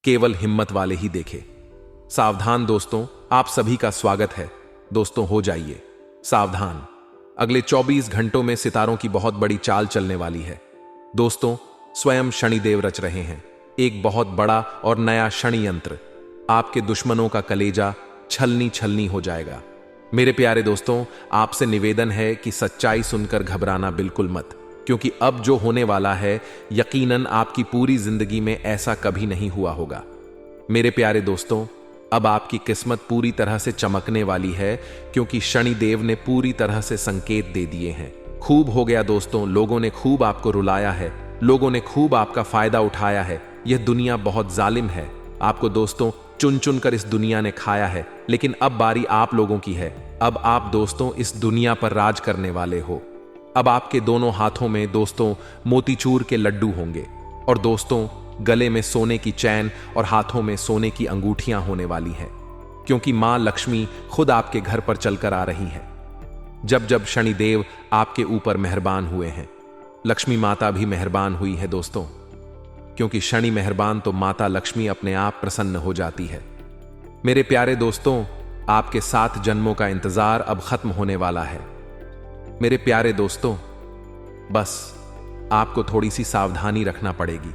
केवल हिम्मत वाले ही देखे। सावधान दोस्तों, आप सभी का स्वागत है। दोस्तों हो जाइए सावधान, अगले 24 घंटों में सितारों की बहुत बड़ी चाल चलने वाली है। दोस्तों, स्वयं शनिदेव रच रहे हैं एक बहुत बड़ा और नया षड्यंत्र। आपके दुश्मनों का कलेजा छलनी छलनी हो जाएगा। मेरे प्यारे दोस्तों, आपसे निवेदन है कि सच्चाई सुनकर घबराना बिल्कुल मत, क्योंकि अब जो होने वाला है यकीनन आपकी पूरी जिंदगी में ऐसा कभी नहीं हुआ होगा। मेरे प्यारे दोस्तों, अब आपकी किस्मत पूरी तरह से चमकने वाली है, क्योंकि शनिदेव ने पूरी तरह से संकेत दे दिए हैं। खूब हो गया दोस्तों, लोगों ने खूब आपको रुलाया है, लोगों ने खूब आपका फायदा उठाया है। यह दुनिया बहुत जालिम है। आपको दोस्तों चुन चुन कर इस दुनिया ने खाया है, लेकिन अब बारी आप लोगों की है। अब आप दोस्तों इस दुनिया पर राज करने वाले हो। अब आपके दोनों हाथों में दोस्तों मोतीचूर के लड्डू होंगे, और दोस्तों गले में सोने की चैन और हाथों में सोने की अंगूठियां होने वाली हैं, क्योंकि मां लक्ष्मी खुद आपके घर पर चलकर आ रही हैं। जब जब शनिदेव आपके ऊपर मेहरबान हुए हैं, लक्ष्मी माता भी मेहरबान हुई है दोस्तों, क्योंकि शनि मेहरबान तो माता लक्ष्मी अपने आप प्रसन्न हो जाती है। मेरे प्यारे दोस्तों, आपके 7 जन्मों का इंतजार अब खत्म होने वाला है। मेरे प्यारे दोस्तों, बस आपको थोड़ी सी सावधानी रखना पड़ेगी,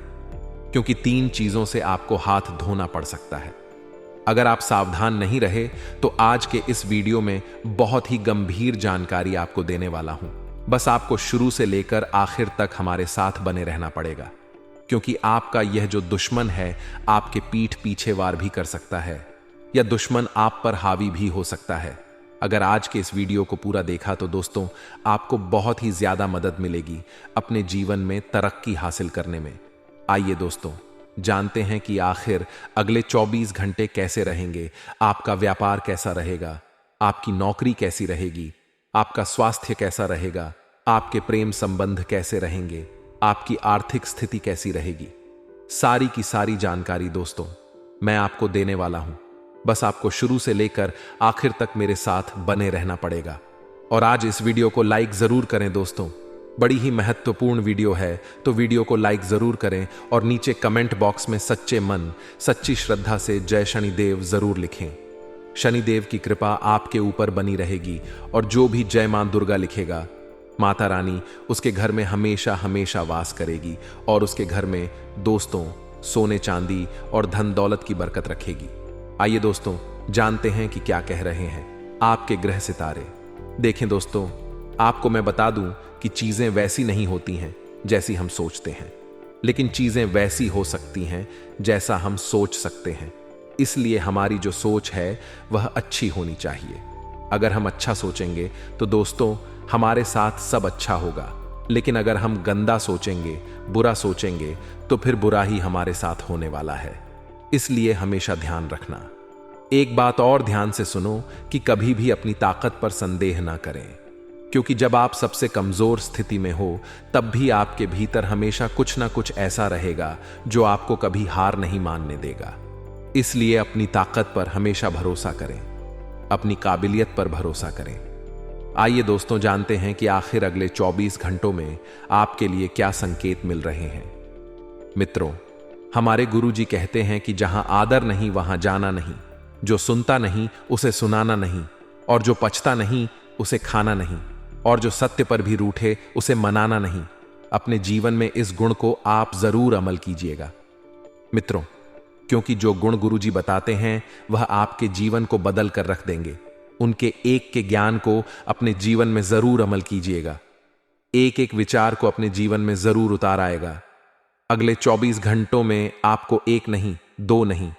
क्योंकि 3 चीजों से आपको हाथ धोना पड़ सकता है। अगर आप सावधान नहीं रहे तो आज के इस वीडियो में बहुत ही गंभीर जानकारी आपको देने वाला हूं। बस आपको शुरू से लेकर आखिर तक हमारे साथ बने रहना पड़ेगा, क्योंकि आपका यह जो दुश्मन है आपके पीठ पीछे वार भी कर सकता है, या दुश्मन आप पर हावी भी हो सकता है। अगर आज के इस वीडियो को पूरा देखा तो दोस्तों आपको बहुत ही ज्यादा मदद मिलेगी अपने जीवन में तरक्की हासिल करने में। आइए दोस्तों जानते हैं कि आखिर अगले 24 घंटे कैसे रहेंगे, आपका व्यापार कैसा रहेगा, आपकी नौकरी कैसी रहेगी, आपका स्वास्थ्य कैसा रहेगा, आपके प्रेम संबंध कैसे रहेंगे, आपकी आर्थिक स्थिति कैसी रहेगी। सारी की सारी जानकारी दोस्तों मैं आपको देने वाला हूं। बस आपको शुरू से लेकर आखिर तक मेरे साथ बने रहना पड़ेगा। और आज इस वीडियो को लाइक जरूर करें दोस्तों, बड़ी ही महत्वपूर्ण वीडियो है, तो वीडियो को लाइक जरूर करें और नीचे कमेंट बॉक्स में सच्चे मन सच्ची श्रद्धा से जय शनिदेव जरूर लिखें। शनिदेव की कृपा आपके ऊपर बनी रहेगी, और जो भी जय मां दुर्गा लिखेगा, माता रानी उसके घर में हमेशा हमेशा वास करेगी, और उसके घर में दोस्तों सोने चांदी और धन दौलत की बरकत रखेगी। आइए दोस्तों जानते हैं कि क्या कह रहे हैं आपके ग्रह सितारे। देखें दोस्तों, आपको मैं बता दूं कि चीजें वैसी नहीं होती हैं जैसी हम सोचते हैं, लेकिन चीजें वैसी हो सकती हैं जैसा हम सोच सकते हैं। इसलिए हमारी जो सोच है वह अच्छी होनी चाहिए। अगर हम अच्छा सोचेंगे तो दोस्तों हमारे साथ सब अच्छा होगा, लेकिन अगर हम गंदा सोचेंगे, बुरा सोचेंगे, तो फिर बुरा ही हमारे साथ होने वाला है। इसलिए हमेशा ध्यान रखना। एक बात और ध्यान से सुनो कि कभी भी अपनी ताकत पर संदेह ना करें, क्योंकि जब आप सबसे कमजोर स्थिति में हो तब भी आपके भीतर हमेशा कुछ ना कुछ ऐसा रहेगा जो आपको कभी हार नहीं मानने देगा। इसलिए अपनी ताकत पर हमेशा भरोसा करें, अपनी काबिलियत पर भरोसा करें। आइए दोस्तों जानते हैं कि आखिर अगले 24 घंटों में आपके लिए क्या संकेत मिल रहे हैं। मित्रों, हमारे गुरुजी कहते हैं कि जहां आदर नहीं वहां जाना नहीं, जो सुनता नहीं उसे सुनाना नहीं, और जो पचता नहीं उसे खाना नहीं, और जो सत्य पर भी रूठे उसे मनाना नहीं। अपने जीवन में इस गुण को आप जरूर अमल कीजिएगा मित्रों, क्योंकि जो गुण गुरुजी बताते हैं वह आपके जीवन को बदल कर रख देंगे। उनके एक के ज्ञान को अपने जीवन में जरूर अमल कीजिएगा। एक एक विचार को अपने जीवन में जरूर उतार आएगा। अगले 24 घंटों में आपको 1 नहीं 2 नहीं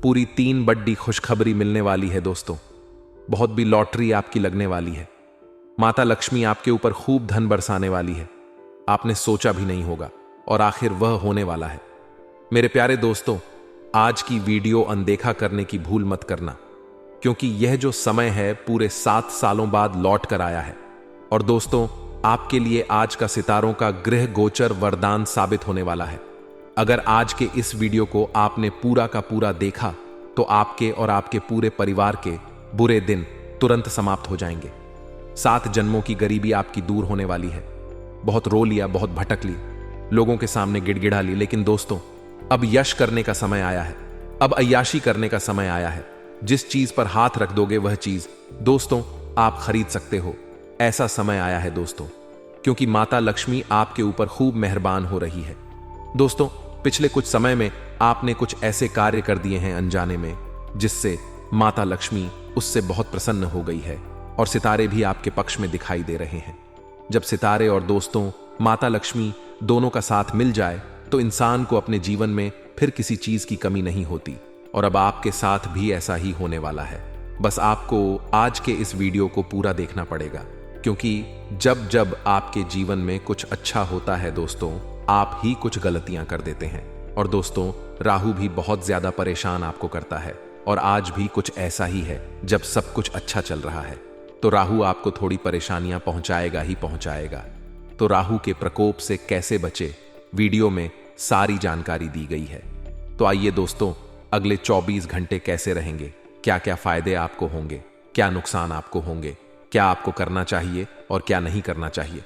पूरी 3 बड़ी खुशखबरी मिलने वाली है दोस्तों। बहुत भी लॉटरी आपकी लगने वाली है। माता लक्ष्मी आपके ऊपर खूब धन बरसाने वाली है, आपने सोचा भी नहीं होगा, और आखिर वह होने वाला है। मेरे प्यारे दोस्तों, आज की वीडियो अनदेखा करने की भूल मत करना, क्योंकि यह जो समय है पूरे 7 सालों बाद लौट कर आया है। और दोस्तों आपके लिए आज का सितारों का गृह गोचर वरदान साबित होने वाला है। अगर आज के इस वीडियो को आपने पूरा का पूरा देखा तो आपके और आपके पूरे परिवार के बुरे दिन तुरंत समाप्त हो जाएंगे। 7 जन्मों की गरीबी आपकी दूर होने वाली है। बहुत रो लिया, बहुत भटक ली, लोगों के सामने गिड़गिड़ा ली, लेकिन दोस्तों अब यश करने का समय आया है। अब अय्याशी करने का समय आया है। जिस चीज पर हाथ रख दोगे वह चीज दोस्तों आप खरीद सकते हो। ऐसा समय आया है दोस्तों, क्योंकि माता लक्ष्मी आपके ऊपर खूब मेहरबान हो रही है। दोस्तों, पिछले कुछ समय में आपने कुछ ऐसे कार्य कर दिए हैं अनजाने में, जिससे माता लक्ष्मी उससे बहुत प्रसन्न हो गई है और सितारे भी आपके पक्ष में दिखाई दे रहे हैं। जब सितारे और दोस्तों माता लक्ष्मी दोनों का साथ मिल जाए तो इंसान को अपने जीवन में फिर किसी चीज की कमी नहीं होती, और अब आपके साथ भी ऐसा ही होने वाला है। बस आपको आज के इस वीडियो को पूरा देखना पड़ेगा, क्योंकि जब जब आपके जीवन में कुछ अच्छा होता है दोस्तों, आप ही कुछ गलतियां कर देते हैं। और दोस्तों, राहु भी बहुत ज्यादा परेशान आपको करता है, और आज भी कुछ ऐसा ही है। जब सब कुछ अच्छा चल रहा है तो राहु आपको थोड़ी परेशानियां पहुंचाएगा ही पहुंचाएगा। तो राहु के प्रकोप से कैसे बचे, वीडियो में सारी जानकारी दी गई है। तो आइए दोस्तों, अगले 24 घंटे कैसे रहेंगे, क्या क्या फायदे आपको होंगे, क्या नुकसान आपको होंगे, क्या आपको करना चाहिए और क्या नहीं करना चाहिए,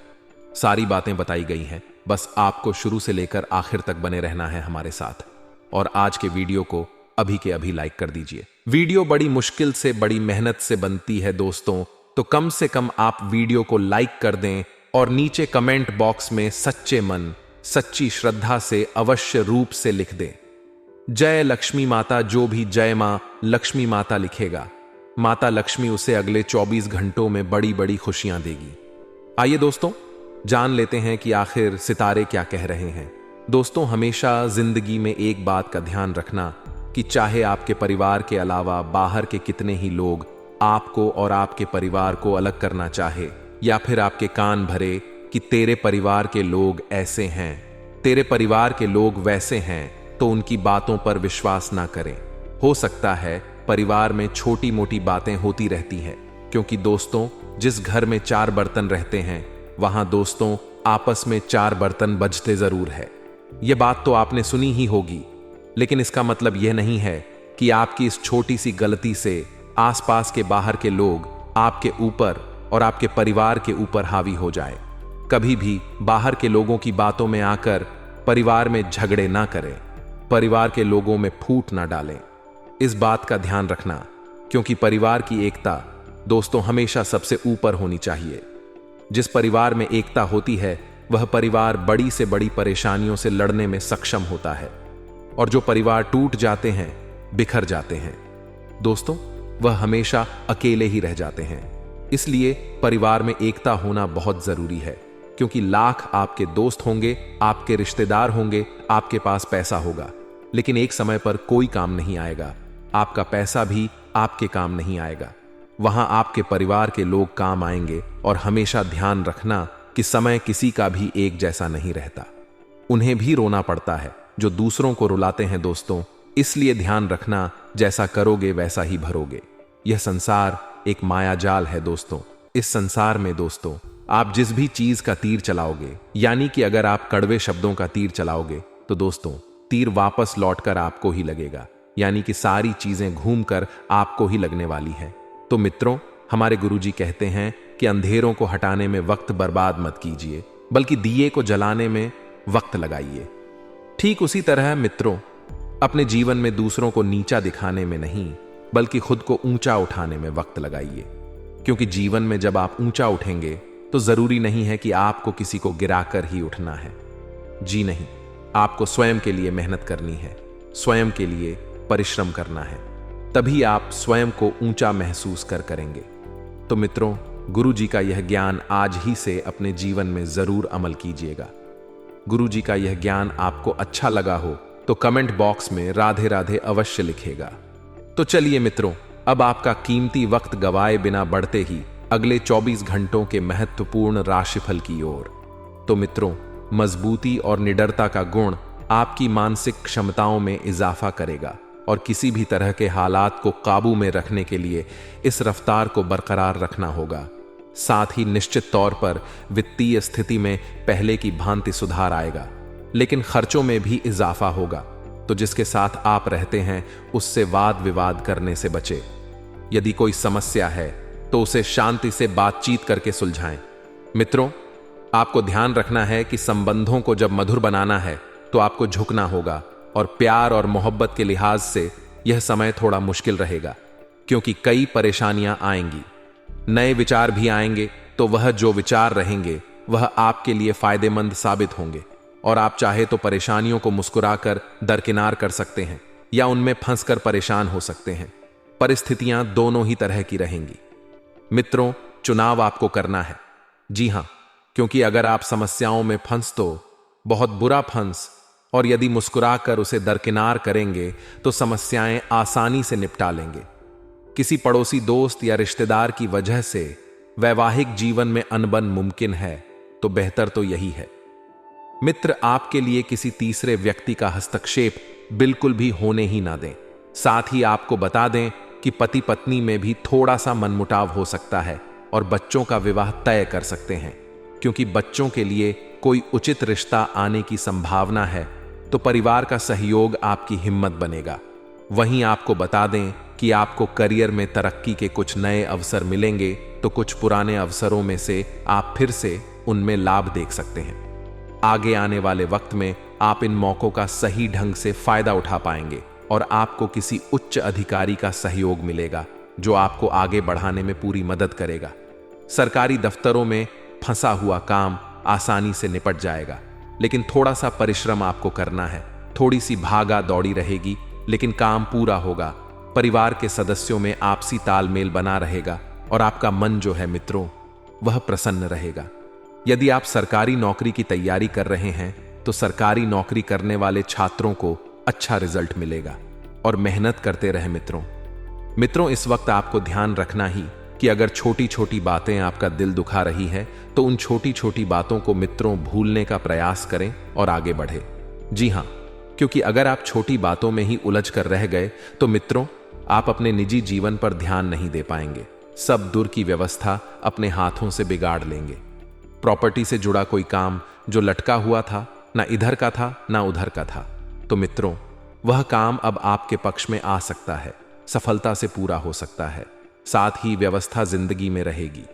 सारी बातें बताई गई हैं। बस आपको शुरू से लेकर आखिर तक बने रहना है हमारे साथ। और आज के वीडियो को अभी के अभी लाइक कर दीजिए। वीडियो बड़ी मुश्किल से, बड़ी मेहनत से बनती है दोस्तों, तो कम से कम आप वीडियो को लाइक कर दें और नीचे कमेंट बॉक्स में सच्चे मन, सच्ची श्रद्धा से अवश्य रूप से लिख दें जय लक्ष्मी माता। जो भी जय मां लक्ष्मी माता लिखेगा, माता लक्ष्मी उसे अगले 24 घंटों में बड़ी बड़ी खुशियां देगी। आइए दोस्तों, जान लेते हैं कि आखिर सितारे क्या कह रहे हैं। दोस्तों, हमेशा जिंदगी में एक बात का ध्यान रखना कि चाहे आपके परिवार के अलावा बाहर के कितने ही लोग आपको और आपके परिवार को अलग करना चाहे, या फिर आपके कान भरे कि तेरे परिवार के लोग ऐसे हैं, तेरे परिवार के लोग वैसे हैं, तो उनकी बातों पर विश्वास ना करें। हो सकता है परिवार में छोटी मोटी बातें होती रहती हैं, क्योंकि दोस्तों जिस घर में 4 बर्तन रहते हैं वहां दोस्तों आपस में 4 बर्तन बजते जरूर है। यह बात तो आपने सुनी ही होगी, लेकिन इसका मतलब यह नहीं है कि आपकी इस छोटी सी गलती से आसपास के बाहर के लोग आपके ऊपर और आपके परिवार के ऊपर हावी हो जाए। कभी भी बाहर के लोगों की बातों में आकर परिवार में झगड़े ना करें, परिवार के लोगों में फूट ना डालें। इस बात का ध्यान रखना, क्योंकि परिवार की एकता दोस्तों हमेशा सबसे ऊपर होनी चाहिए। जिस परिवार में एकता होती है वह परिवार बड़ी से बड़ी परेशानियों से लड़ने में सक्षम होता है, और जो परिवार टूट जाते हैं, बिखर जाते हैं दोस्तों, वह हमेशा अकेले ही रह जाते हैं। इसलिए परिवार में एकता होना बहुत जरूरी है, क्योंकि लाख आपके दोस्त होंगे, आपके रिश्तेदार होंगे, आपके पास पैसा होगा, लेकिन एक समय पर कोई काम नहीं आएगा, आपका पैसा भी आपके काम नहीं आएगा। वहां आपके परिवार के लोग काम आएंगे। और हमेशा ध्यान रखना कि समय किसी का भी एक जैसा नहीं रहता, उन्हें भी रोना पड़ता है जो दूसरों को रुलाते हैं दोस्तों। इसलिए ध्यान रखना, जैसा करोगे वैसा ही भरोगे। यह संसार एक माया जाल है दोस्तों। इस संसार में दोस्तों आप जिस भी चीज का तीर चलाओगे, यानी कि अगर आप कड़वे शब्दों का तीर चलाओगे तो दोस्तों तीर वापस लौटकर आपको ही लगेगा, यानी कि सारी चीजें घूमकर आपको ही लगने वाली है। तो मित्रों, हमारे गुरुजी कहते हैं कि अंधेरों को हटाने में वक्त बर्बाद मत कीजिए, बल्कि दिए को जलाने में वक्त लगाइए। ठीक उसी तरह मित्रों, अपने जीवन में दूसरों को नीचा दिखाने में नहीं, बल्कि खुद को ऊंचा उठाने में वक्त लगाइए। क्योंकि जीवन में जब आप ऊंचा उठेंगे तो जरूरी नहीं है कि आपको किसी को गिराकर ही उठना है। जी नहीं, आपको स्वयं के लिए मेहनत करनी है, स्वयं के लिए परिश्रम करना है, तभी आप स्वयं को ऊंचा महसूस करेंगे। तो मित्रों, गुरुजी का यह ज्ञान आज ही से अपने जीवन में जरूर अमल कीजिएगा। गुरुजी का यह ज्ञान आपको अच्छा लगा हो तो कमेंट बॉक्स में राधे राधे अवश्य लिखेगा। तो चलिए मित्रों, अब आपका कीमती वक्त गवाए बिना बढ़ते ही अगले 24 घंटों के महत्वपूर्ण राशिफल की ओर। तो मित्रों, मजबूती और निडरता का गुण आपकी मानसिक क्षमताओं में इजाफा करेगा, और किसी भी तरह के हालात को काबू में रखने के लिए इस रफ्तार को बरकरार रखना होगा। साथ ही निश्चित तौर पर वित्तीय स्थिति में पहले की भांति सुधार आएगा, लेकिन खर्चों में भी इजाफा होगा। तो जिसके साथ आप रहते हैं उससे वाद विवाद करने से बचे। यदि कोई समस्या है तो उसे शांति से बातचीत करके सुलझाएं। मित्रों, आपको ध्यान रखना है कि संबंधों को जब मधुर बनाना है तो आपको झुकना होगा, और प्यार और मोहब्बत के लिहाज से यह समय थोड़ा मुश्किल रहेगा, क्योंकि कई परेशानियां आएंगी। नए विचार भी आएंगे, तो वह जो विचार रहेंगे वह आपके लिए फायदेमंद साबित होंगे, और आप चाहे तो परेशानियों को मुस्कुराकर दरकिनार कर सकते हैं या उनमें फंसकर परेशान हो सकते हैं। परिस्थितियां दोनों ही तरह की रहेंगी। मित्रों, चुनाव आपको करना है। जी हां, क्योंकि अगर आप समस्याओं में फंस तो बहुत बुरा फंस, और यदि मुस्कुराकर उसे दरकिनार करेंगे तो समस्याएं आसानी से निपटा लेंगे। किसी पड़ोसी दोस्त या रिश्तेदार की वजह से वैवाहिक जीवन में अनबन मुमकिन है, तो बेहतर तो यही है। मित्र आपके लिए किसी तीसरे व्यक्ति का हस्तक्षेप बिल्कुल भी होने ही ना दें। साथ ही आपको बता दें कि पति पत्नी में भी थोड़ा सा मनमुटाव हो सकता है और बच्चों का विवाह तय कर सकते हैं, क्योंकि बच्चों के लिए कोई उचित रिश्ता आने की संभावना है, तो परिवार का सहयोग आपकी हिम्मत बनेगा। वहीं आपको बता दें कि आपको करियर में तरक्की के कुछ नए अवसर मिलेंगे, तो कुछ पुराने अवसरों में से आप फिर से उनमें लाभ देख सकते हैं। आगे आने वाले वक्त में आप इन मौकों का सही ढंग से फायदा उठा पाएंगे और आपको किसी उच्च अधिकारी का सहयोग मिलेगा, जो आपको आगे बढ़ाने में पूरी मदद करेगा। सरकारी दफ्तरों में फंसा हुआ काम आसानी से निपट जाएगा, लेकिन थोड़ा सा परिश्रम आपको करना है। थोड़ी सी भागा दौड़ी रहेगी, लेकिन काम पूरा होगा। परिवार के सदस्यों में आपसी तालमेल बना रहेगा और आपका मन जो है मित्रों, वह प्रसन्न रहेगा। यदि आप सरकारी नौकरी की तैयारी कर रहे हैं, तो सरकारी नौकरी करने वाले छात्रों को अच्छा रिजल्ट मिलेगा, और मेहनत करते रहे मित्रों, इस वक्त आपको ध्यान रखना ही कि अगर छोटी छोटी बातें आपका दिल दुखा रही है, तो उन छोटी छोटी बातों को मित्रों भूलने का प्रयास करें और आगे बढ़े। जी हां, क्योंकि अगर आप छोटी बातों में ही उलझ कर रह गए, तो मित्रों आप अपने निजी जीवन पर ध्यान नहीं दे पाएंगे। सब दूर की व्यवस्था अपने हाथों से बिगाड़ लेंगे। प्रॉपर्टी से जुड़ा कोई काम जो लटका हुआ था, ना इधर का था ना उधर का था, तो मित्रों वह काम अब आपके पक्ष में आ सकता है, सफलता से पूरा हो सकता है। साथ ही व्यवस्था जिंदगी में रहेगी।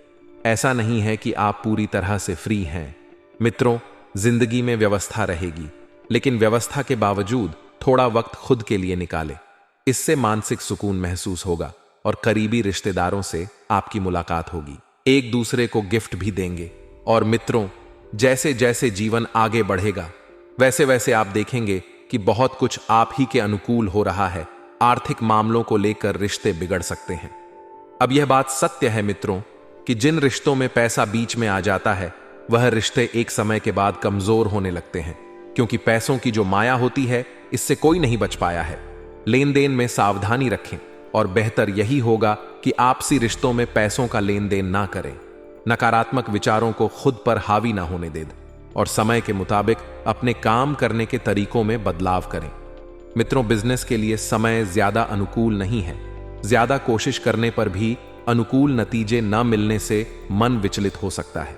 ऐसा नहीं है कि आप पूरी तरह से फ्री हैं। मित्रों, जिंदगी में व्यवस्था रहेगी, लेकिन व्यवस्था के बावजूद थोड़ा वक्त खुद के लिए निकालें। इससे मानसिक सुकून महसूस होगा और करीबी रिश्तेदारों से आपकी मुलाकात होगी। एक दूसरे को गिफ्ट भी देंगे। और मित्रों, जैसे जैसे जीवन आगे बढ़ेगा, वैसे वैसे आप देखेंगे कि बहुत कुछ आप ही के अनुकूल हो रहा है। आर्थिक मामलों को लेकर रिश्ते बिगड़ सकते हैं। अब यह बात सत्य है मित्रों कि जिन रिश्तों में पैसा बीच में आ जाता है, वह रिश्ते एक समय के बाद कमजोर होने लगते हैं, क्योंकि पैसों की जो माया होती है, इससे कोई नहीं बच पाया है। लेन देन में सावधानी रखें, और बेहतर यही होगा कि आपसी रिश्तों में पैसों का लेन देन ना करें। नकारात्मक विचारों को खुद पर हावी ना होने दें, और समय के मुताबिक अपने काम करने के तरीकों में बदलाव करें। मित्रों, बिजनेस के लिए समय ज्यादा अनुकूल नहीं है। ज्यादा कोशिश करने पर भी अनुकूल नतीजे न मिलने से मन विचलित हो सकता है।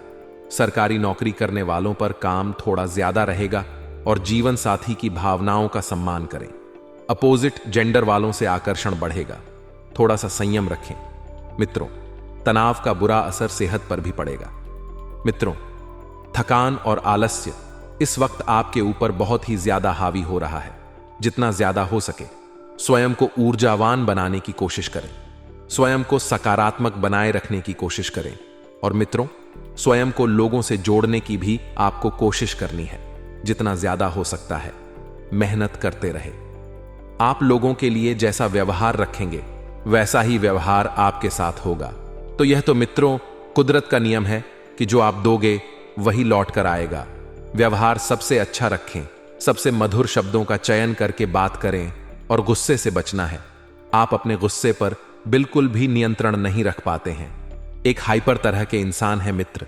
सरकारी नौकरी करने वालों पर काम थोड़ा ज्यादा रहेगा, और जीवन साथी की भावनाओं का सम्मान करें। अपोजिट जेंडर वालों से आकर्षण बढ़ेगा। थोड़ा सा संयम रखें। मित्रों, तनाव का बुरा असर सेहत पर भी पड़ेगा। मित्रों, थकान और आलस्य इस वक्त आपके ऊपर बहुत ही ज्यादा हावी हो रहा है। जितना ज्यादा हो सके स्वयं को ऊर्जावान बनाने की कोशिश करें। स्वयं को सकारात्मक बनाए रखने की कोशिश करें। और मित्रों, स्वयं को लोगों से जोड़ने की भी आपको कोशिश करनी है। जितना ज्यादा हो सकता है मेहनत करते रहे। आप लोगों के लिए जैसा व्यवहार रखेंगे, वैसा ही व्यवहार आपके साथ होगा। तो यह तो मित्रों कुदरत का नियम है कि जो आप दोगे वही लौट कर आएगा। व्यवहार सबसे अच्छा रखें, सबसे मधुर शब्दों का चयन करके बात करें, और गुस्से से बचना है। आप अपने गुस्से पर बिल्कुल भी नियंत्रण नहीं रख पाते हैं। एक हाइपर तरह के इंसान हैं मित्र।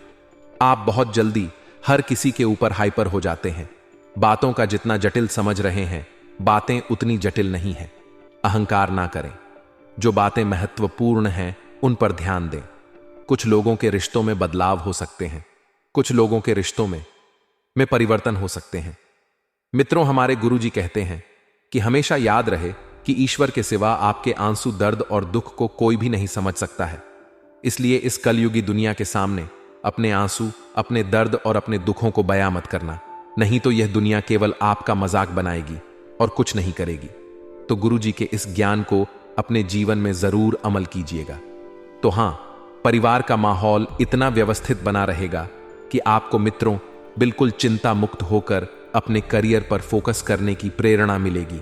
आप बहुत जल्दी हर किसी के ऊपर हाइपर हो जाते हैं। बातों का जितना जटिल समझ रहे हैं, बातें उतनी जटिल नहीं हैं। अहंकार ना करें। जो बातें महत्वपूर्ण हैं उन पर ध्यान दें। कुछ लोगों के रिश्तों में बदलाव हो सकते हैं। कुछ लोगों के रिश्तों में परिवर्तन हो सकते हैं। मित्रों, हमारे गुरुजी कहते हैं कि हमेशा याद रहे कि ईश्वर के सिवा आपके आंसू, दर्द और दुख को कोई भी नहीं समझ सकता है। इसलिए इस कलयुगी दुनिया के सामने अपने आंसू, अपने दर्द और अपने दुखों को बयां मत करना, नहीं तो यह दुनिया केवल आपका मजाक बनाएगी और कुछ नहीं करेगी। तो गुरुजी के इस ज्ञान को अपने जीवन में जरूर अमल कीजिएगा। तो हां, परिवार का माहौल इतना व्यवस्थित बना रहेगा कि आपको मित्रों बिल्कुल चिंता मुक्त होकर अपने करियर पर फोकस करने की प्रेरणा मिलेगी,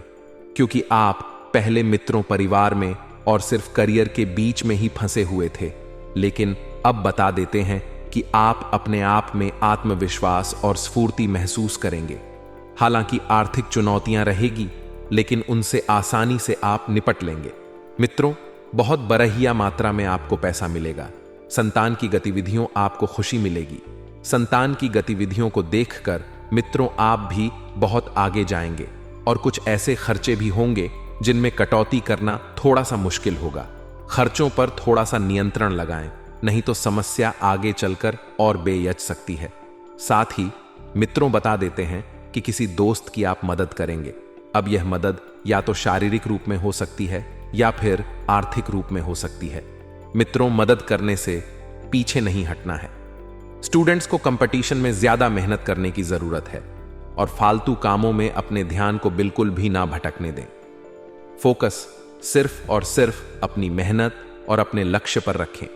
क्योंकि आप पहले मित्रों, परिवार में और सिर्फ करियर के बीच में ही फंसे हुए थे। लेकिन अब बता देते हैं कि आप अपने आप में आत्मविश्वास और स्फूर्ति महसूस करेंगे। हालांकि आर्थिक चुनौतियां रहेगी, लेकिन उनसे आसानी से आप निपट लेंगे। मित्रों, बहुत बरहिया मात्रा में आपको पैसा मिलेगा। संतान की गतिविधियों आपको खुशी मिलेगी। संतान की गतिविधियों को देखकर मित्रों आप भी बहुत आगे जाएंगे और कुछ ऐसे खर्चे भी होंगे जिनमें कटौती करना थोड़ा सा मुश्किल होगा। खर्चों पर थोड़ा सा नियंत्रण लगाएं, नहीं तो समस्या आगे चलकर और बेयच सकती है। साथ ही मित्रों बता देते हैं कि किसी दोस्त की आप मदद करेंगे। अब यह मदद या तो शारीरिक रूप में हो सकती है या फिर आर्थिक रूप में हो सकती है। मित्रों, मदद करने से पीछे नहीं हटना है। स्टूडेंट्स को कंपटीशन में ज्यादा मेहनत करने की जरूरत है और फालतू कामों में अपने ध्यान को बिल्कुल भी ना भटकने दें। फोकस सिर्फ और सिर्फ अपनी मेहनत और अपने लक्ष्य पर रखें।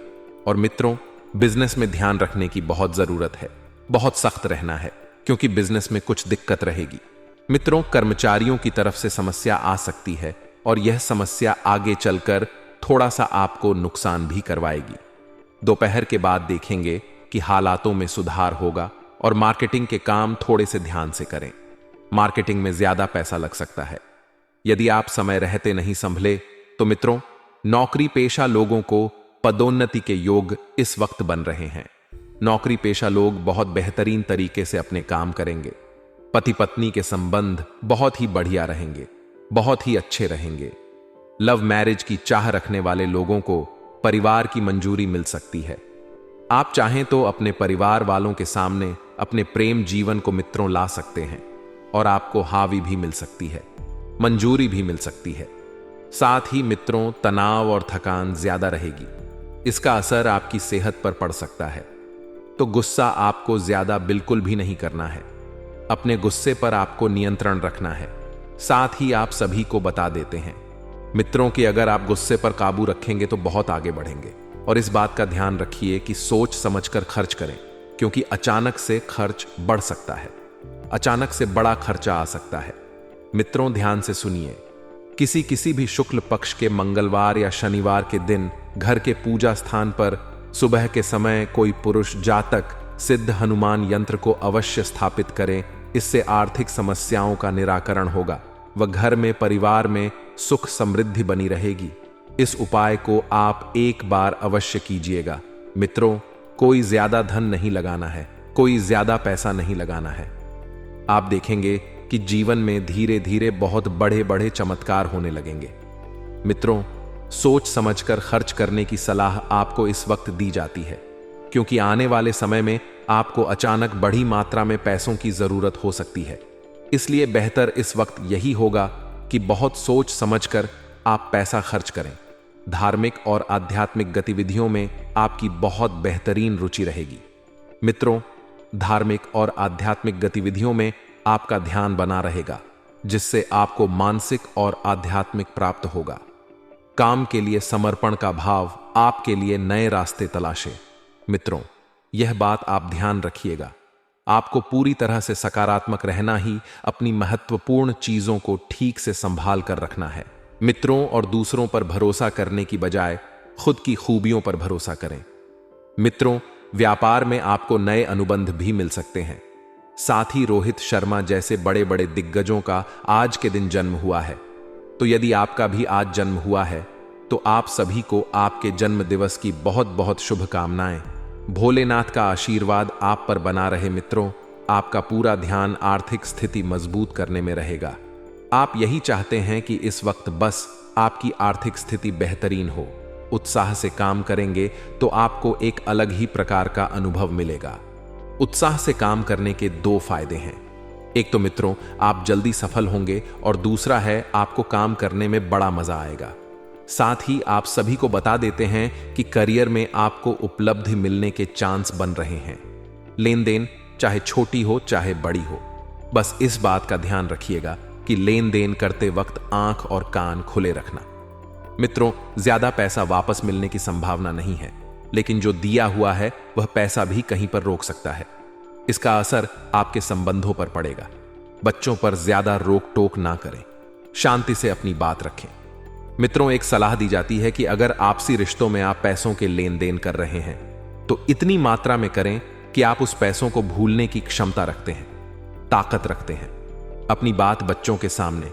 और मित्रों, बिजनेस में ध्यान रखने की बहुत जरूरत है। बहुत सख्त रहना है, क्योंकि बिजनेस में कुछ दिक्कत रहेगी। मित्रों, कर्मचारियों की तरफ से समस्या आ सकती है और यह समस्या आगे चलकर थोड़ा सा आपको नुकसान भी करवाएगी। दोपहर के बाद देखेंगे कि हालातों में सुधार होगा और मार्केटिंग के काम थोड़े से ध्यान से करें। मार्केटिंग में ज्यादा पैसा लग सकता है। यदि आप समय रहते नहीं संभले तो मित्रों, नौकरी पेशा लोगों को पदोन्नति के योग इस वक्त बन रहे हैं। नौकरी पेशा लोग बहुत बेहतरीन तरीके से अपने काम करेंगे। पति पत्नी के संबंध बहुत ही बढ़िया रहेंगे, बहुत ही अच्छे रहेंगे। लव मैरिज की चाह रखने वाले लोगों को परिवार की मंजूरी मिल सकती है। आप चाहें तो अपने परिवार वालों के सामने अपने प्रेम जीवन को मित्रों ला सकते हैं और आपको हावी भी मिल सकती है, मंजूरी भी मिल सकती है। साथ ही मित्रों, तनाव और थकान ज्यादा रहेगी। इसका असर आपकी सेहत पर पड़ सकता है। तो गुस्सा आपको ज्यादा बिल्कुल भी नहीं करना है। अपने गुस्से पर आपको नियंत्रण रखना है। साथ ही आप सभी को बता देते हैं मित्रों कि अगर आप गुस्से पर काबू रखेंगे तो बहुत आगे बढ़ेंगे। और इस बात का ध्यान रखिए कि सोच समझकर खर्च करें, क्योंकि अचानक से खर्च बढ़ सकता है। अचानक से बड़ा खर्चा आ सकता है। मित्रों, ध्यान से सुनिए। किसी भी शुक्ल पक्ष के मंगलवार या शनिवार के दिन घर के पूजा स्थान पर सुबह के समय कोई पुरुष जातक सिद्ध हनुमान यंत्र को अवश्य स्थापित करें। इससे आर्थिक समस्याओं का निराकरण होगा व घर में, परिवार में सुख समृद्धि बनी रहेगी। इस उपाय को आप एक बार अवश्य कीजिएगा। मित्रों, कोई ज्यादा धन नहीं लगाना है, कोई ज्यादा पैसा नहीं लगाना है। आप देखेंगे कि जीवन में धीरे धीरे बहुत बड़े बड़े चमत्कार होने लगेंगे। मित्रों, सोच समझकर खर्च करने की सलाह आपको इस वक्त दी जाती है, क्योंकि आने वाले समय में आपको अचानक बड़ी मात्रा में पैसों की जरूरत हो सकती है। इसलिए बेहतर इस वक्त यही होगा कि बहुत सोच समझकर आप पैसा खर्च करें। धार्मिक और आध्यात्मिक गतिविधियों में आपकी बहुत बेहतरीन रुचि रहेगी। मित्रों, धार्मिक और आध्यात्मिक गतिविधियों में आपका ध्यान बना रहेगा, जिससे आपको मानसिक और आध्यात्मिक प्राप्त होगा। काम के लिए समर्पण का भाव आपके लिए नए रास्ते तलाशे। मित्रों, यह बात आप ध्यान रखिएगा। आपको पूरी तरह से सकारात्मक रहना ही अपनी महत्वपूर्ण चीजों को ठीक से संभाल कर रखना है। मित्रों, और दूसरों पर भरोसा करने की बजाय खुद की खूबियों पर भरोसा करें। मित्रों, व्यापार में आपको नए अनुबंध भी मिल सकते हैं। साथ ही रोहित शर्मा जैसे बड़े बड़े दिग्गजों का आज के दिन जन्म हुआ है। तो यदि आपका भी आज जन्म हुआ है तो आप सभी को आपके जन्म दिवस की बहुत बहुत शुभकामनाएं। भोलेनाथ का आशीर्वाद आप पर बना रहे। मित्रों, आपका पूरा ध्यान आर्थिक स्थिति मजबूत करने में रहेगा। आप यही चाहते हैं कि इस वक्त बस आपकी आर्थिक स्थिति बेहतरीन हो। उत्साह से काम करेंगे तो आपको एक अलग ही प्रकार का अनुभव मिलेगा। उत्साह से काम करने के दो फायदे हैं। एक तो मित्रों, आप जल्दी सफल होंगे और दूसरा है आपको काम करने में बड़ा मजा आएगा। साथ ही आप सभी को बता देते हैं कि करियर में आपको उपलब्धि मिलने के चांस बन रहे हैं। लेन देन चाहे छोटी हो चाहे बड़ी हो, बस इस बात का ध्यान रखिएगा कि लेन देन करते वक्त आंख और कान खुले रखना। मित्रों, ज्यादा पैसा वापस मिलने की संभावना नहीं है, लेकिन जो दिया हुआ है वह पैसा भी कहीं पर रोक सकता है। इसका असर आपके संबंधों पर पड़ेगा। बच्चों पर ज्यादा रोक टोक ना करें, शांति से अपनी बात रखें। मित्रों, एक सलाह दी जाती है कि अगर आपसी रिश्तों में आप पैसों के लेन देन कर रहे हैं तो इतनी मात्रा में करें कि आप उस पैसों को भूलने की क्षमता रखते हैं, ताकत रखते हैं। अपनी बात बच्चों के सामने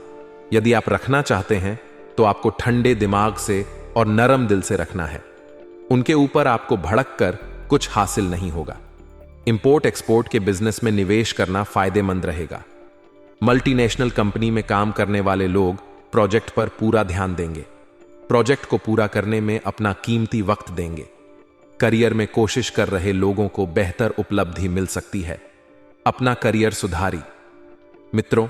यदि आप रखना चाहते हैं तो आपको ठंडे दिमाग से और नरम दिल से रखना है। उनके ऊपर आपको भड़क कर कुछ हासिल नहीं होगा। इंपोर्ट एक्सपोर्ट के बिजनेस में निवेश करना फायदेमंद रहेगा। मल्टीनेशनल कंपनी में काम करने वाले लोग प्रोजेक्ट पर पूरा ध्यान देंगे, प्रोजेक्ट को पूरा करने में अपना कीमती वक्त देंगे। करियर में कोशिश कर रहे लोगों को बेहतर उपलब्धि मिल सकती है। अपना करियर सुधारी। मित्रों,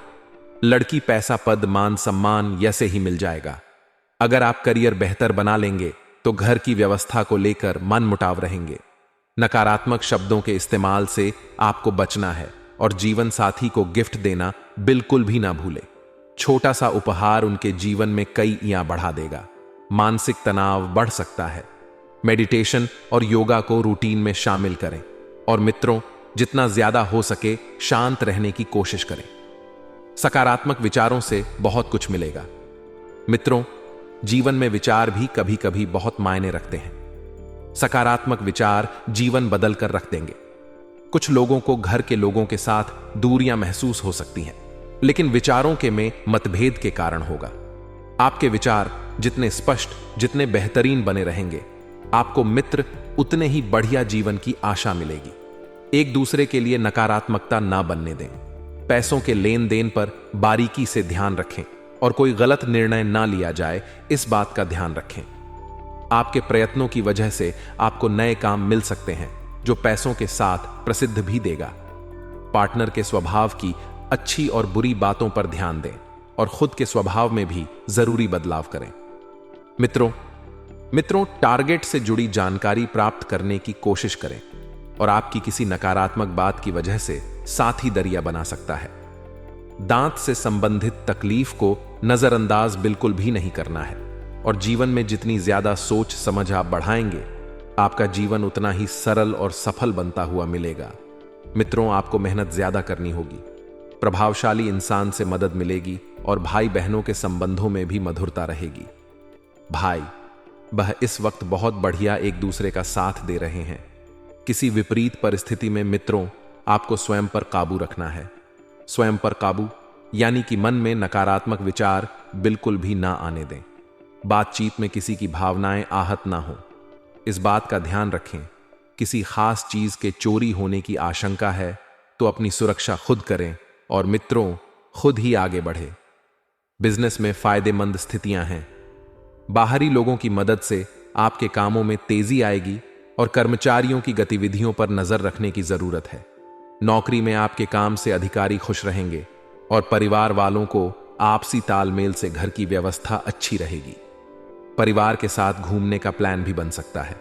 लड़की पैसा पद मान सम्मान ऐसे ही मिल जाएगा। अगर आप करियर बेहतर बना लेंगे तो घर की व्यवस्था को लेकर मनमुटाव रहेंगे। नकारात्मक शब्दों के इस्तेमाल से आपको बचना है और जीवन साथी को गिफ्ट देना बिल्कुल भी ना भूले। छोटा सा उपहार उनके जीवन में कई ईयां बढ़ा देगा। मानसिक तनाव बढ़ सकता है। मेडिटेशन और योगा को रूटीन में शामिल करें और मित्रों, जितना ज्यादा हो सके शांत रहने की कोशिश करें। सकारात्मक विचारों से बहुत कुछ मिलेगा। मित्रों, जीवन में विचार भी कभी कभी बहुत मायने रखते हैं। सकारात्मक विचार जीवन बदल कर रख देंगे। कुछ लोगों को घर के लोगों के साथ दूरियां महसूस हो सकती हैं, लेकिन विचारों के में मतभेद के कारण होगा। आपके विचार जितने स्पष्ट, जितने बेहतरीन बने रहेंगे, आपको मित्र उतने ही बढ़िया जीवन की आशा मिलेगी। एक दूसरे के लिए नकारात्मकता ना बनने दें। पैसों के लेन देन पर बारीकी से ध्यान रखें और कोई गलत निर्णय ना लिया जाए, इस बात का ध्यान रखें। आपके प्रयत्नों की वजह से आपको नए काम मिल सकते हैं जो पैसों के साथ प्रसिद्ध भी देगा। पार्टनर के स्वभाव की अच्छी और बुरी बातों पर ध्यान दें और खुद के स्वभाव में भी जरूरी बदलाव करें। मित्रों, टारगेट से जुड़ी जानकारी प्राप्त करने की कोशिश करें और आपकी किसी नकारात्मक बात की वजह से साथी दरिया बना सकता है। दांत से संबंधित तकलीफ को नजरअंदाज बिल्कुल भी नहीं करना है और जीवन में जितनी ज्यादा सोच समझ आप बढ़ाएंगे, आपका जीवन उतना ही सरल और सफल बनता हुआ मिलेगा। मित्रों, आपको मेहनत ज्यादा करनी होगी, प्रभावशाली इंसान से मदद मिलेगी और भाई बहनों के संबंधों में भी मधुरता रहेगी। भाई वह इस वक्त बहुत बढ़िया एक दूसरे का साथ दे रहे हैं। किसी विपरीत परिस्थिति में मित्रों, आपको स्वयं पर काबू रखना है। स्वयं पर काबू यानी कि मन में नकारात्मक विचार बिल्कुल भी ना आने दें। बातचीत में किसी की भावनाएं आहत ना हो, इस बात का ध्यान रखें। किसी खास चीज के चोरी होने की आशंका है तो अपनी सुरक्षा खुद करें और मित्रों, खुद ही आगे बढ़े। बिजनेस में फायदेमंद स्थितियां हैं। बाहरी लोगों की मदद से आपके कामों में तेजी आएगी और कर्मचारियों की गतिविधियों पर नजर रखने की जरूरत है। नौकरी में आपके काम से अधिकारी खुश रहेंगे और परिवार वालों को आपसी तालमेल से घर की व्यवस्था अच्छी रहेगी। परिवार के साथ घूमने का प्लान भी बन सकता है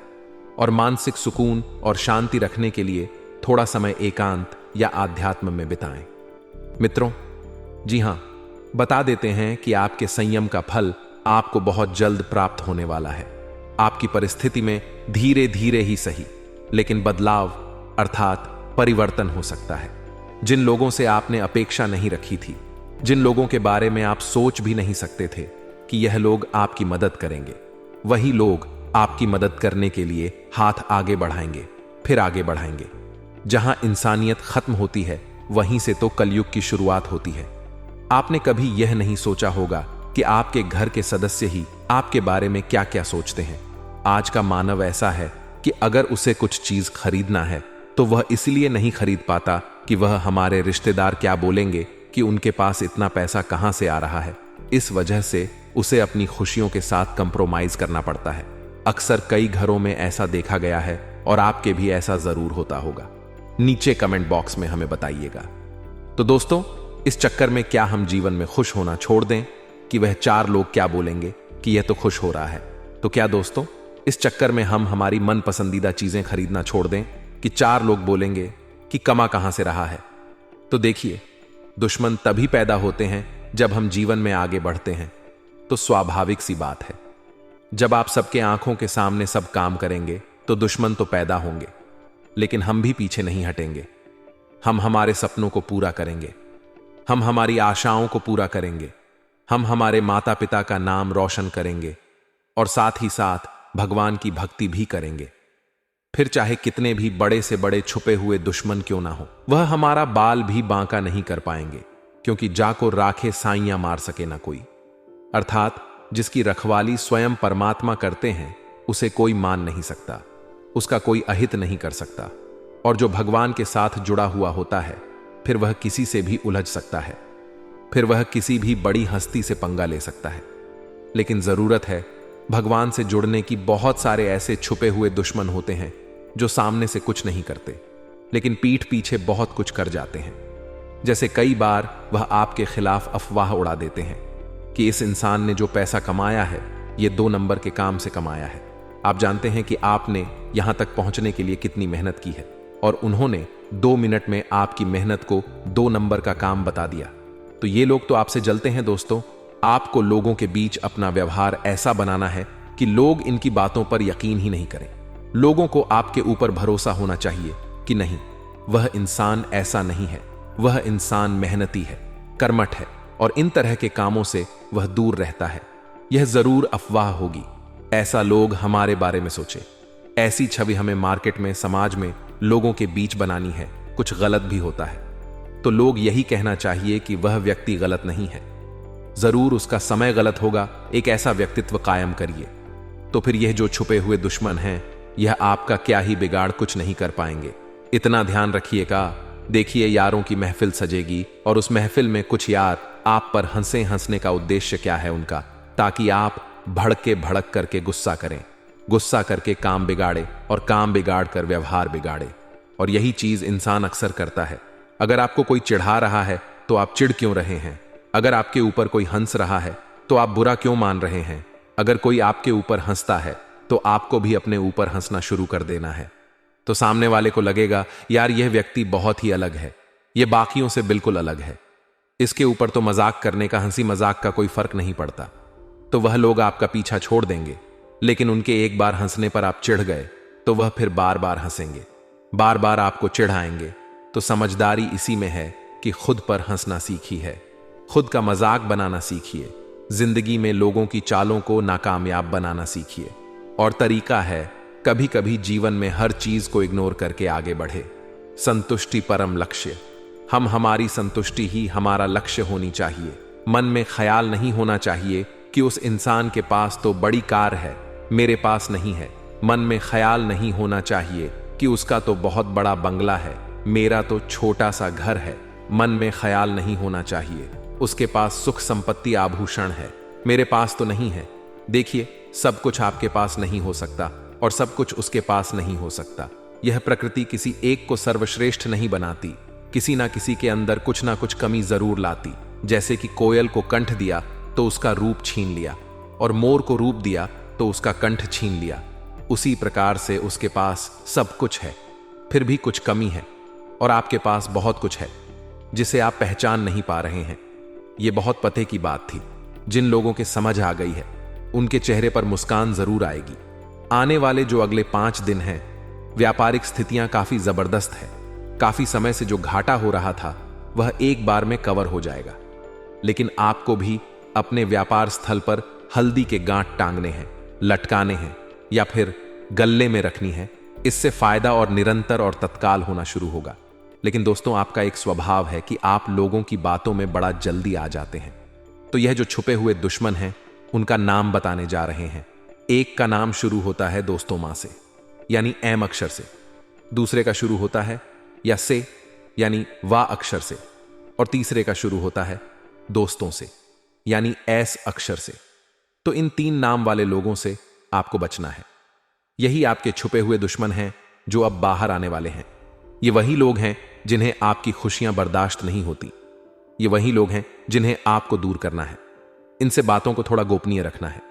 और मानसिक सुकून और शांति रखने के लिए थोड़ा समय एकांत या आध्यात्म में बिताएं। मित्रों, जी हां, बता देते हैं कि आपके संयम का फल आपको बहुत जल्द प्राप्त होने वाला है। आपकी परिस्थिति में धीरे धीरे ही सही, लेकिन बदलाव अर्थात परिवर्तन हो सकता है। जिन लोगों से आपने अपेक्षा नहीं रखी थी, जिन लोगों के बारे में आप सोच भी नहीं सकते थे कि यह लोग आपकी मदद करेंगे, वही लोग आपकी मदद करने के लिए हाथ आगे बढ़ाएंगे, फिर आगे बढ़ाएंगे। जहां इंसानियत खत्म होती है, वहीं से तो कलयुग की शुरुआत होती है। आपने कभी यह नहीं सोचा होगा कि आपके घर के सदस्य ही आपके बारे में क्या क्या सोचते हैं। आज का मानव ऐसा है कि अगर उसे कुछ चीज खरीदना है तो वह इसलिए नहीं खरीद पाता कि वह हमारे रिश्तेदार क्या बोलेंगे, कि उनके पास इतना पैसा कहां से आ रहा है। इस वजह से उसे अपनी खुशियों के साथ कंप्रोमाइज करना पड़ता है। अक्सर कई घरों में ऐसा देखा गया है और आपके भी ऐसा जरूर होता होगा। नीचे कमेंट बॉक्स में हमें बताइएगा। तो दोस्तों, इस चक्कर में क्या हम जीवन में खुश होना छोड़ दें कि वह 4 लोग क्या बोलेंगे कि यह तो खुश हो रहा है? तो क्या दोस्तों, इस चक्कर में हम हमारी मन पसंदीदा चीजें खरीदना छोड़ दें कि 4 लोग बोलेंगे कि कमा कहां से रहा है? तो देखिए, दुश्मन तभी पैदा होते हैं जब हम जीवन में आगे बढ़ते हैं तो स्वाभाविक सी बात है, जब आप सबके आंखों के सामने सब काम करेंगे तो दुश्मन तो पैदा होंगे, लेकिन हम भी पीछे नहीं हटेंगे। हम हमारे सपनों को पूरा करेंगे, हम हमारी आशाओं को पूरा करेंगे, हम हमारे माता पिता का नाम रोशन करेंगे और साथ ही साथ भगवान की भक्ति भी करेंगे। फिर चाहे कितने भी बड़े से बड़े छुपे हुए दुश्मन क्यों ना हो, वह हमारा बाल भी बांका नहीं कर पाएंगे, क्योंकि जाको राखे साइयां मार सके ना कोई। अर्थात जिसकी रखवाली स्वयं परमात्मा करते हैं उसे कोई मान नहीं सकता, उसका कोई अहित नहीं कर सकता। और जो भगवान के साथ जुड़ा हुआ होता है फिर वह किसी से भी उलझ सकता है, फिर वह किसी भी बड़ी हस्ती से पंगा ले सकता है। लेकिन जरूरत है भगवान से जुड़ने की। बहुत सारे ऐसे छुपे हुए दुश्मन होते हैं जो सामने से कुछ नहीं करते, लेकिन पीठ पीछे बहुत कुछ कर जाते हैं। जैसे कई बार वह आपके खिलाफ अफवाह उड़ा देते हैं कि इस इंसान ने जो पैसा कमाया है ये 2 नंबर के काम से कमाया है। आप जानते हैं कि आपने यहां तक पहुंचने के लिए कितनी मेहनत की है, और उन्होंने 2 मिनट में आपकी मेहनत को 2 नंबर का काम बता दिया। तो ये लोग तो आपसे जलते हैं दोस्तों। आपको लोगों के बीच अपना व्यवहार ऐसा बनाना है कि लोग इनकी बातों पर यकीन ही नहीं करें। लोगों को आपके ऊपर भरोसा होना चाहिए कि नहीं, वह इंसान ऐसा नहीं है, वह इंसान मेहनती है, कर्मठ है और इन तरह के कामों से वह दूर रहता है। यह जरूर अफवाह होगी, ऐसा लोग हमारे बारे में सोचे। ऐसी छवि हमें मार्केट में, समाज में लोगों के बीच बनानी है। कुछ गलत भी होता है तो लोग यही कहना चाहिए कि वह व्यक्ति गलत नहीं है, जरूर उसका समय गलत होगा। एक ऐसा व्यक्तित्व कायम करिए, तो फिर यह जो छुपे हुए दुश्मन हैं यह आपका क्या ही बिगाड़ कुछ नहीं कर पाएंगे। इतना ध्यान रखिएगा। देखिए, यारों की महफिल सजेगी और उस महफिल में कुछ यार आप पर हंसे। हंसने का उद्देश्य क्या है उनका? ताकि आप भड़क करके गुस्सा करें, गुस्सा करके काम बिगाड़े और काम बिगाड़ कर व्यवहार बिगाड़े। और यही चीज इंसान अक्सर करता है। अगर आपको कोई चिढ़ा रहा है तो आप चिढ़ क्यों रहे हैं? अगर आपके ऊपर कोई हंस रहा है तो आप बुरा क्यों मान रहे हैं? अगर कोई आपके ऊपर हंसता है तो आपको भी अपने ऊपर हंसना शुरू कर देना है। तो सामने वाले को लगेगा यार यह व्यक्ति बहुत ही अलग है, यह बाकियों से बिल्कुल अलग है, इसके ऊपर तो मजाक करने का, हंसी मजाक का कोई फर्क नहीं पड़ता। तो वह लोग आपका पीछा छोड़ देंगे। लेकिन उनके एक बार हंसने पर आप चिढ़ गए तो वह फिर बार बार हंसेंगे, बार बार आपको चिढ़ाएंगे। तो समझदारी इसी में है कि खुद पर हंसना सीखी है, खुद का मजाक बनाना सीखिए। जिंदगी में लोगों की चालों को नाकामयाब बनाना सीखिए। और तरीका है कभी कभी जीवन में हर चीज को इग्नोर करके आगे बढ़े। संतुष्टि परम लक्ष्य। हम हमारी संतुष्टि ही हमारा लक्ष्य होनी चाहिए। मन में ख्याल नहीं होना चाहिए कि उस इंसान के पास तो बड़ी कार है, मेरे पास नहीं है। मन में ख्याल नहीं होना चाहिए कि उसका तो बहुत बड़ा बंगला है, मेरा तो छोटा सा घर है। मन में ख्याल नहीं होना चाहिए उसके पास सुख संपत्ति आभूषण है, मेरे पास तो नहीं है। देखिए, सब कुछ आपके पास नहीं हो सकता और सब कुछ उसके पास नहीं हो सकता। यह प्रकृति किसी एक को सर्वश्रेष्ठ नहीं बनाती, किसी ना किसी के अंदर कुछ ना कुछ कमी जरूर लाती। जैसे कि कोयल को कंठ दिया तो उसका रूप छीन लिया, और मोर को रूप दिया तो उसका कंठ छीन लिया। उसी प्रकार से उसके पास सब कुछ है, फिर भी कुछ कमी है, और आपके पास बहुत कुछ है जिसे आप पहचान नहीं पा रहे हैं। यह बहुत पते की बात थी। जिन लोगों के समझ आ गई है उनके चेहरे पर मुस्कान जरूर आएगी। आने वाले जो अगले 5 दिन हैं, व्यापारिक स्थितियां काफी जबरदस्त है। काफी समय से जो घाटा हो रहा था वह एक बार में कवर हो जाएगा। लेकिन आपको भी अपने व्यापार स्थल पर हल्दी के गांठ टांगने हैं, लटकाने हैं या फिर गल्ले में रखनी है। इससे फायदा और निरंतर और तत्काल होना शुरू होगा। लेकिन दोस्तों, आपका एक स्वभाव है कि आप लोगों की बातों में बड़ा जल्दी आ जाते हैं। तो यह जो छुपे हुए दुश्मन हैं उनका नाम बताने जा रहे हैं। एक का नाम शुरू होता है दोस्तों मां से, यानी एम अक्षर से। दूसरे का शुरू होता है या से, यानी वाह अक्षर से। और तीसरे का शुरू होता है दोस्तों से, यानी एस अक्षर से। तो इन 3 नाम वाले लोगों से आपको बचना है। यही आपके छुपे हुए दुश्मन हैं जो अब बाहर आने वाले हैं। ये वही लोग हैं जिन्हें आपकी खुशियां बर्दाश्त नहीं होती। ये वही लोग हैं जिन्हें आपको दूर करना है। इनसे बातों को थोड़ा गोपनीय रखना है।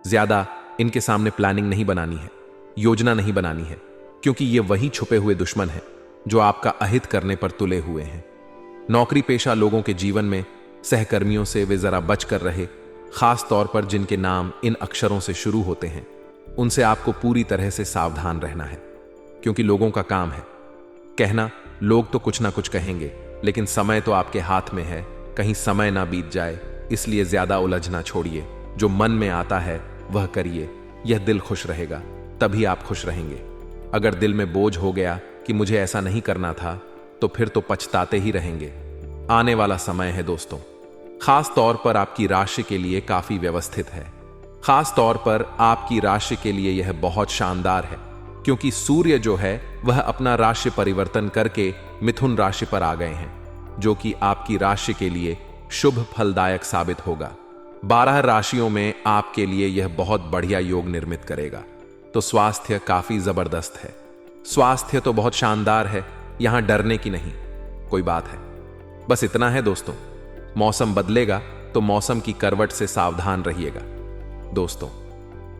ज्यादा इनके सामने प्लानिंग नहीं बनानी है, योजना नहीं बनानी है, क्योंकि ये वही छुपे हुए दुश्मन हैं जो आपका अहित करने पर तुले हुए हैं। नौकरी पेशा लोगों के जीवन में सहकर्मियों से वे जरा बच कर रहे, खास तौर पर जिनके नाम इन अक्षरों से शुरू होते हैं। उनसे आपको पूरी तरह से सावधान रहना है, क्योंकि लोगों का काम है कहना। लोग तो कुछ ना कुछ कहेंगे, लेकिन समय तो आपके हाथ में है, कहीं समय ना बीत जाए। इसलिए ज्यादा उलझना छोड़िए, जो मन में आता है वह करिए। यह दिल खुश रहेगा, तभी आप खुश रहेंगे। अगर दिल में बोझ हो गया कि मुझे ऐसा नहीं करना था, तो फिर तो पछताते ही रहेंगे। आने वाला समय है दोस्तों, खास तौर पर आपकी राशि के लिए काफी व्यवस्थित है। खास तौर पर आपकी राशि के लिए यह बहुत शानदार है, क्योंकि सूर्य जो है वह अपना राशि परिवर्तन करके मिथुन राशि पर आ गए हैं, जो कि आपकी राशि के लिए शुभ फलदायक साबित होगा। 12 राशियों में आपके लिए यह बहुत बढ़िया योग निर्मित करेगा। तो स्वास्थ्य काफी जबरदस्त है। स्वास्थ्य तो बहुत शानदार है, यहां डरने की नहीं कोई बात है। बस इतना है दोस्तों, मौसम बदलेगा तो मौसम की करवट से सावधान रहिएगा। दोस्तों,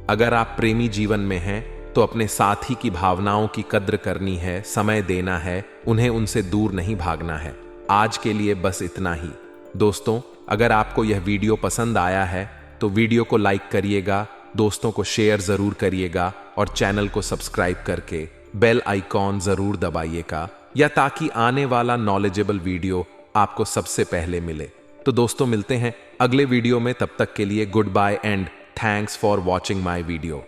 अगर आप प्रेमी जीवन में हैं तो अपने साथी की भावनाओं की कद्र करनी है, समय देना है, उन्हें उनसे दूर नहीं भागना है। आज के लिए बस इतना ही दोस्तों। अगर आपको यह वीडियो पसंद आया है तो वीडियो को लाइक करिएगा, दोस्तों को शेयर जरूर करिएगा और चैनल को सब्सक्राइब करके बेल आइकॉन जरूर दबाइएगा, या ताकि आने वाला नॉलेजेबल वीडियो आपको सबसे पहले मिले। तो दोस्तों, मिलते हैं अगले वीडियो में। तब तक के लिए good bye and thanks for watching my video.